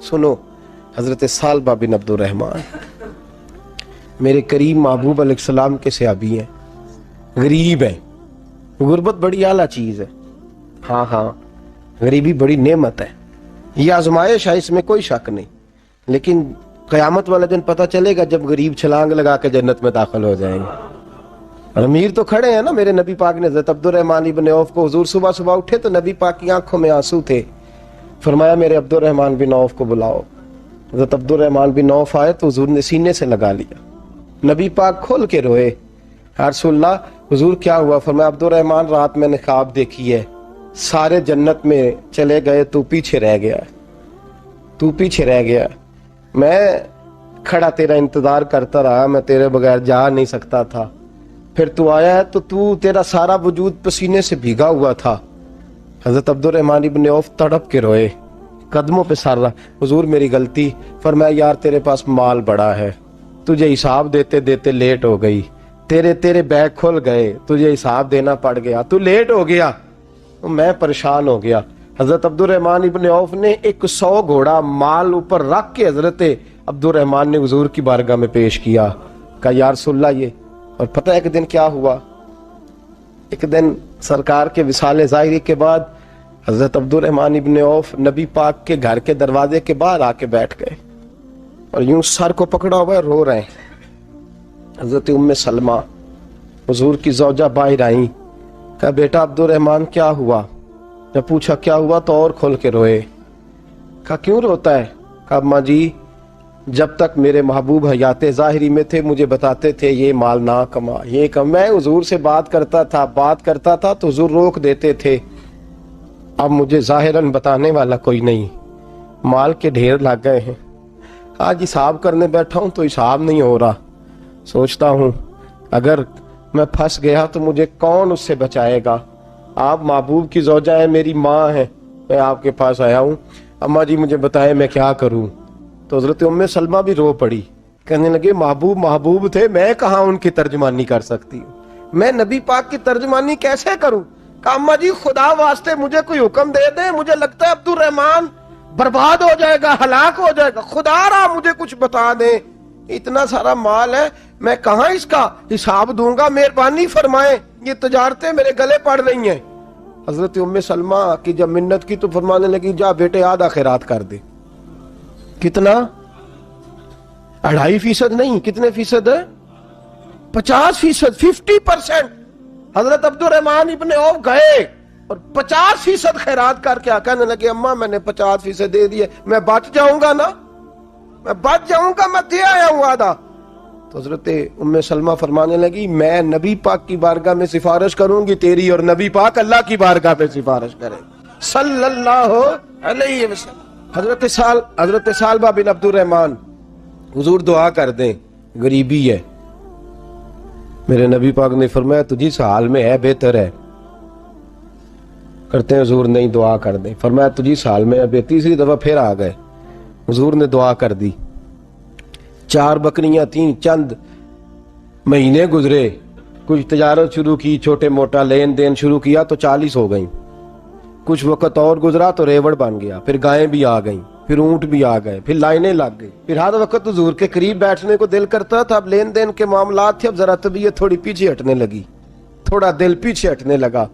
सुनो, हजरत सालबा बिन अब्दुर्रहमान मेरे करीम महबूब अलैहिस्सलाम के सहाबी हैं, गरीब हैं। गुर्बत बड़ी आला चीज़ है, हाँ हाँ, गरीबी बड़ी नेमत है, ये आजमाइश है, इसमें कोई शक नहीं। लेकिन क़यामत वाले दिन पता चलेगा जब गरीब छलांग लगा के जन्नत में दाखिल हो जाएंगे। और अमीर तो खड़े हैं ना। मेरे नबी पाक ने हज़रत अब्दुर्रहमान इब्न औफ को, हुजूर सुबह सुबह उठे तो नबी पाक की आंखों में आंसू थे। फरमाया मेरे अब्दुर्रहमान बिन औफ को बुलाओ। हज़रत अब्दुर्रहमान बिन औफ आए तो हुजूर ने सीने से लगा लिया। नबी पाक खोल के रोए, या रसूलल्लाह हुजूर क्या हुआ? फरमाया अब्दुर्रहमान रात मैंने ख्वाब देखी है, सारे जन्नत में चले गए, तू पीछे रह गया, तू पीछे रह गया। मैं खड़ा तेरा इंतजार करता रहा, मैं तेरे बगैर जा नहीं सकता था। फिर तू आया है तो तू, तेरा सारा वजूद पसीने से भीगा हुआ था। हजरत अब्दुर्रहमान इब्न औफ तड़प के रोए, कदमों पे सर रहा, हुजूर मेरी गलती। फरमाया यार तेरे पास माल बड़ा है, तुझे हिसाब देते देते लेट हो गई, तेरे बैग खुल गए, तुझे हिसाब देना पड़ गया, तू लेट हो गया, तो मैं परेशान हो गया। हजरत अब्दुर्रहमान इब्न औफ ने 100 घोड़ा माल ऊपर रख के हजरत अब्दुर्रहमान ने हुजूर की बारगाह में पेश किया। कहा या रसूलल्लाह ये। और पता है एक दिन क्या हुआ? एक दिन सरकार के विसाले ज़ाहिरी के बाद हजरत अब्दुर्रहमान इब्न औफ नबी पाक के घर के दरवाजे के बाहर आके बैठ गए और यूं सर को पकड़ा हुआ है, रो रहे हैं। हजरत उम्मे सलमा हुजूर की ज़ौजा बाहर आई। कहा बेटा अब्दुर्रहमान क्या हुआ? जब पूछा क्या हुआ तो और खोल के रोए। कहा क्यों रोता है? कहा अम्मा जी जब तक मेरे महबूब हयात ज़ाहिरी में थे मुझे बताते थे ये माल ना कमा, ये कम। मैं हुजूर से बात करता था तो हुजूर रोक देते थे। अब मुझे ज़ाहिरन बताने वाला कोई नहीं, माल के ढेर लग गए हैं। आज हिसाब करने बैठा हूं तो हिसाब नहीं हो रहा। सोचता हूं अगर मैं फंस गया तो मुझे कौन उससे बचाएगा? आप महबूब की ज़ौजा है, मेरी माँ है, मैं आपके पास आया हूँ, अम्मा जी मुझे बताएं मैं क्या करूँ? तो हज़रत उम्मे सलमा भी रो पड़ी, कहने लगे महबूब थे, मैं कहाँ उनकी तर्जुमानी कर सकती हूँ, मैं नबी पाक की तर्जुमानी कैसे करूँ? कहा अम्मा जी खुदा वास्ते मुझे कोई हुक्म दे दे, मुझे लगता है अब्दुर्रहमान बर्बाद हो जाएगा, हलाक हो जाएगा, खुदा रहा मुझे कुछ बता दे, इतना सारा माल है, मैं कहाँ इसका हिसाब दूंगा, मेहरबानी फरमाए, ये तजारतें मेरे गले पड़ रही हैं। हजरत उम्मे सलमा की जब मिन्नत की तो फरमाने लगी जा बेटे आधा खैरात कर दे। कितना? 2.5% नहीं, कितने फीसद है? 50%, 50%। हजरत अब्दुर्रहमान इब्न औफ गए और 50% खैरात करके कहने लगे अम्मा मैंने 50% दे दिए, मैं बच जाऊंगा ना, मैं बच जाऊंगा, मैं दे आया हूं आधा। तो हजरत उम्मे सलमा फरमाने लगी मैं नबी पाक की बारगाह में सिफारिश करूंगी तेरी, और नबी पाक अल्लाह की बारगाह में सिफारिश करें सल्लल्लाहु अलैहि वसल्लम। हजरत सालबा बिन अब्दुर्रहमान, हुजूर दुआ कर दें, गरीबी है। मेरे नबी पाक ने फरमाया तुझी इस हाल में है, बेहतर है। करते हैं हुजूर नहीं दुआ कर दें, फरमाया तुझी इस हाल में है। तीसरी दफा फिर आ गए, हुजूर ने दुआ कर दी। 4 बकरियां थीं, चंद महीने गुजरे, कुछ तजारत शुरू की, छोटे मोटा लेन देन शुरू किया तो 40 हो गई। कुछ वक्त और गुजरा तो रेवड़ बन गया, फिर गायें भी आ गईं, फिर ऊंट भी आ गए, फिर लाइनें लग गई। फिर हर वक्त हुजूर के करीब बैठने को दिल करता था। अब लेन देन के मामलात थे, अब जरा तबीयत थोड़ी पीछे हटने लगी, थोड़ा दिल पीछे हटने लगा।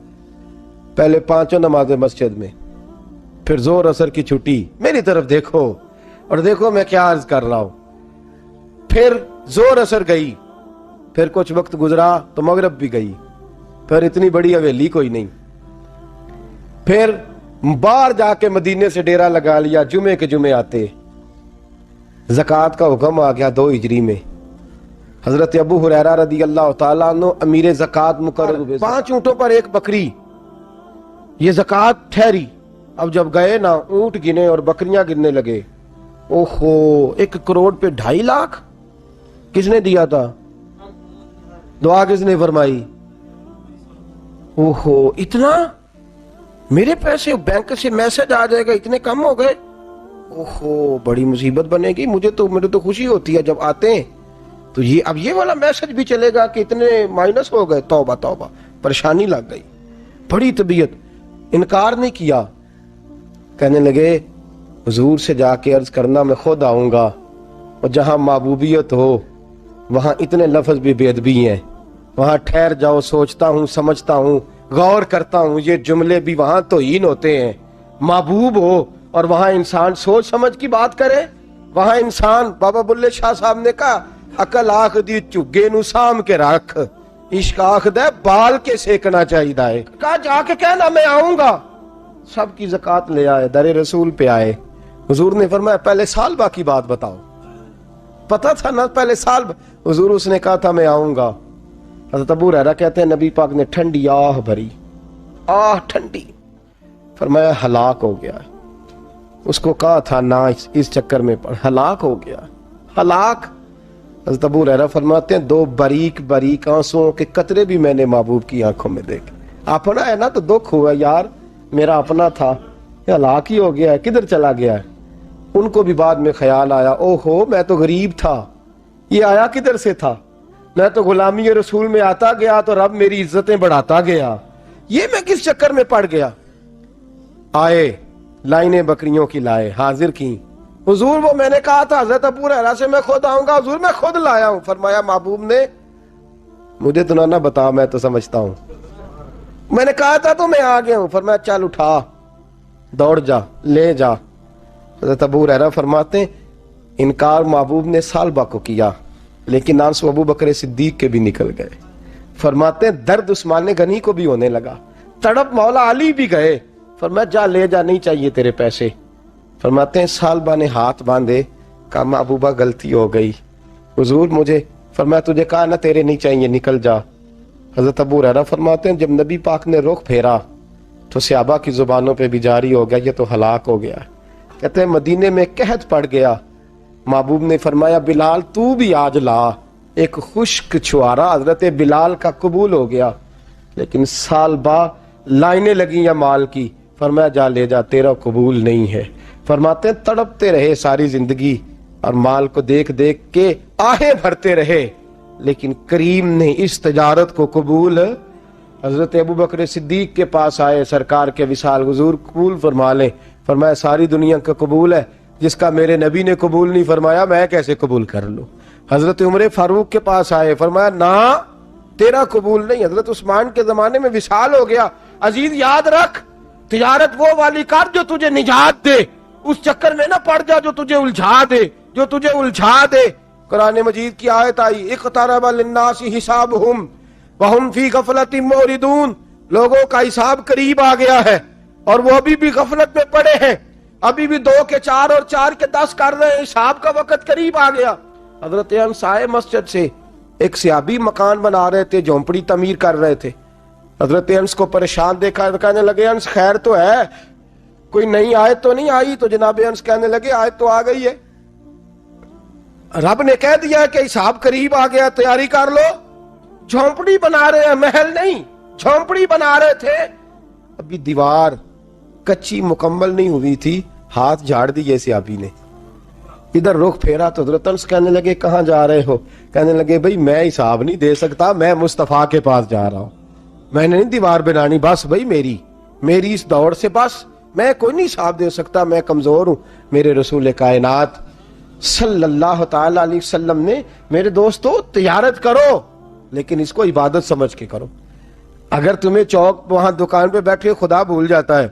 पहले 5 नमाजें मस्जिद में, फिर जोर असर की छुट्टी, मेरी तरफ देखो और देखो मैं क्या अर्ज कर रहा हूं। फिर जोर असर गई, फिर कुछ वक्त गुजरा तो मगरब भी गई, फिर इतनी बड़ी हवेली कोई नहीं। फिर बाहर जाके मदीने से डेरा लगा लिया, जुमे के जुमे आते। ज़कात का हुक्म आ गया 2 हिजरी में। हजरत अबू हुरैरा रदी अल्लाह तआला अन्हु अमीर ज़कात मुकर्रर हुए। 5 ऊंटों पर 1 बकरी, ये ज़कात ठहरी। अब जब गए ना, ऊंट गिने और बकरियां गिनने लगे। ओहो, 1 करोड़ पे 2.5 लाख किसने दिया था? दुआ किसने फरमाई? ओहो, इतना मेरे पैसे बैंक से मैसेज आ जाएगा, इतने कम हो गए। ओहो, बड़ी मुसीबत बनेगी। मुझे तो खुशी होती है जब आते हैं तो ये वाला मैसेज भी चलेगा कि इतने माइनस हो गए। तौबा तौबा, परेशानी लग गई, बड़ी तबीयत। इनकार नहीं किया, कहने लगे حضور سے جا کے عرض کرنا میں خود آؤں گا، اور جہاں محبوبیت ہو وہاں اتنے لفظ بھی بے ادبی ہیں، وہاں ٹھہر جاؤ، سوچتا ہوں، سمجھتا ہوں، غور کرتا ہوں، یہ جملے بھی وہاں توہین ہوتے ہیں۔ محبوب ہو اور وہاں انسان سوچ سمجھ کی بات کرے، وہاں انسان، بابا بلے شاہ صاحب نے کہا عقل آخ دی چگے نو سام کے رکھ، عشق آخ دے بال کے سیکنا چاہیے ہے۔ کہا جا کے کہنا میں آؤں گا۔ سب کی زکوٰۃ لے آئے، در رسول پہ آئے، حضور نے فرمایا پہلے سالبہ کی بات بتاؤ، پتہ تھا نا پہلے سال۔ حضور اس نے کہا تھا میں آؤں گا۔ حضرت ابو ہریرہ کہتے ہیں نبی پاک نے ٹھنڈی آہ بھری، آہ ٹھنڈی، فرمایا ہلاک ہو گیا۔ اس کو کہا تھا نہ اس چکر میں پڑ، ہلاک ہو گیا، ہلاک۔ حضرت ابو ہریرہ فرماتے ہیں دو باریک باریک آنسوؤں کے قطرے بھی میں نے محبوب کی آنکھوں میں دیکھے۔ اپنا ہے نا تو دکھ ہوا، یار میرا اپنا تھا، ہلاک ہی ہو گیا ہے، کدھر چلا گیا ہے۔ ان کو بھی بعد میں خیال آیا، او ہو میں تو غریب تھا، یہ آیا کدھر سے تھا، میں تو غلامی رسول میں آتا گیا تو رب میری عزتیں بڑھاتا گیا، یہ میں کس چکر میں پڑ گیا۔ آئے لائنیں بکریوں کی لائے، حاضر کی، حضور وہ میں نے کہا تھا حضرت ابو ہریرہ سے میں خود آؤں گا، حضور میں خود لایا ہوں۔ فرمایا محبوب نے مجھے تو نہ بتا، میں تو سمجھتا ہوں، میں نے کہا تھا تو میں آ گیا ہوں۔ فرمایا چل اٹھا، دوڑ جا، لے جا۔ حضرت ابو ہریرہ فرماتے ہیں انکار محبوب نے سالبہ کو کیا، لیکن آنسو ابو بکر صدیق کے بھی نکل گئے۔ فرماتے ہیں درد عثمان غنی کو بھی ہونے لگا، تڑپ مولا علی بھی گئے۔ فرمایا جا لے جا، نہیں چاہیے تیرے پیسے۔ فرماتے ہیں سالبہ نے ہاتھ باندھے، کہا محبوبہ غلطی ہو گئی، حضور مجھے، فرمایا تجھے کہا نا تیرے نہیں چاہیے، نکل جا۔ حضرت ابو ہریرہ فرماتے ہیں جب نبی پاک نے رخ پھیرا تو صحابہ کی زبانوں پہ بھی جاری ہو گیا یہ تو ہلاک ہو گیا۔ کہتے ہیں مدینے میں قحط پڑ گیا، محبوب نے فرمایا بلال تو بھی آج لا، ایک خشک چھوارا حضرت بلال کا قبول ہو گیا۔ لیکن سالبہ لائنیں لگی یا مال کی، فرمایا جا لے جا، تیرا قبول نہیں ہے۔ فرماتے ہیں تڑپتے رہے ساری زندگی اور مال کو دیکھ دیکھ کے آہیں بھرتے رہے، لیکن کریم نے اس تجارت کو قبول۔ حضرت ابو بکر صدیق کے پاس آئے، سرکار کے وصال، حضور قبول فرما لیں۔ فرمایا ساری دنیا کا قبول ہے، جس کا میرے نبی نے قبول نہیں فرمایا میں کیسے قبول کر لوں۔ حضرت عمر فاروق کے پاس آئے، فرمایا نہ تیرا قبول نہیں۔ حضرت عثمان کے زمانے میں وصال ہو گیا۔ عزیز یاد رکھ، تجارت وہ والی کر جو تجھے نجات دے، اس چکر میں نہ پڑ جا جو تجھے الجھا دے، جو تجھے الجھا دے۔ قرآن مجید کی آیت آئی اقترب للناس حسابہم وہم فی غفلۃ معرضون، لوگوں کا حساب قریب آ گیا ہے اور وہ ابھی بھی غفلت میں پڑے ہیں، ابھی بھی 2 کے 4 اور 4 کے 10 کر رہے ہیں، حساب کا وقت قریب آ گیا۔ حضرت انس آئے مسجد سے، ایک صحابی مکان بنا رہے تھے، جھونپڑی تعمیر کر رہے تھے۔ حضرت انس کو پریشان دیکھا، کہنے لگے انس خیر تو ہے، کوئی نئی آیت تو نہیں آئی؟ تو جناب انس کہنے لگے آیت تو آ گئی ہے، رب نے کہہ دیا ہے کہ حساب قریب آ گیا، تیاری کر لو۔ جھونپڑی بنا رہے ہیں، محل نہیں، جھونپڑی بنا رہے تھے، ابھی دیوار کچی مکمل نہیں ہوئی تھی، ہاتھ جھاڑ دیے صحابی نے۔ ادھر رخ پھیرا تو حضرت انس کہنے لگے کہاں جا رہے ہو؟ کہنے لگے بھائی میں حساب نہیں دے سکتا، میں مصطفیٰ کے پاس جا رہا ہوں، میں نے نہیں دیوار بنانی، بس بھائی میری اس دوڑ سے بس میں کوئی نہیں حساب دے سکتا، میں کمزور ہوں۔ میرے رسول کائنات صلی اللہ تعالی علیہ وسلم نے میرے دوستو تجارت کرو لیکن اس کو عبادت سمجھ کے کرو۔ اگر تمہیں چوک وہاں دکان پہ بیٹھے خدا بھول جاتا ہے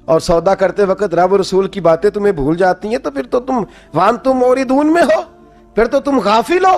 اور سودا کرتے وقت رب رسول کی باتیں تمہیں بھول جاتی ہیں تو پھر تو تم وانتم موردون میں ہو، پھر تو تم غافل ہو۔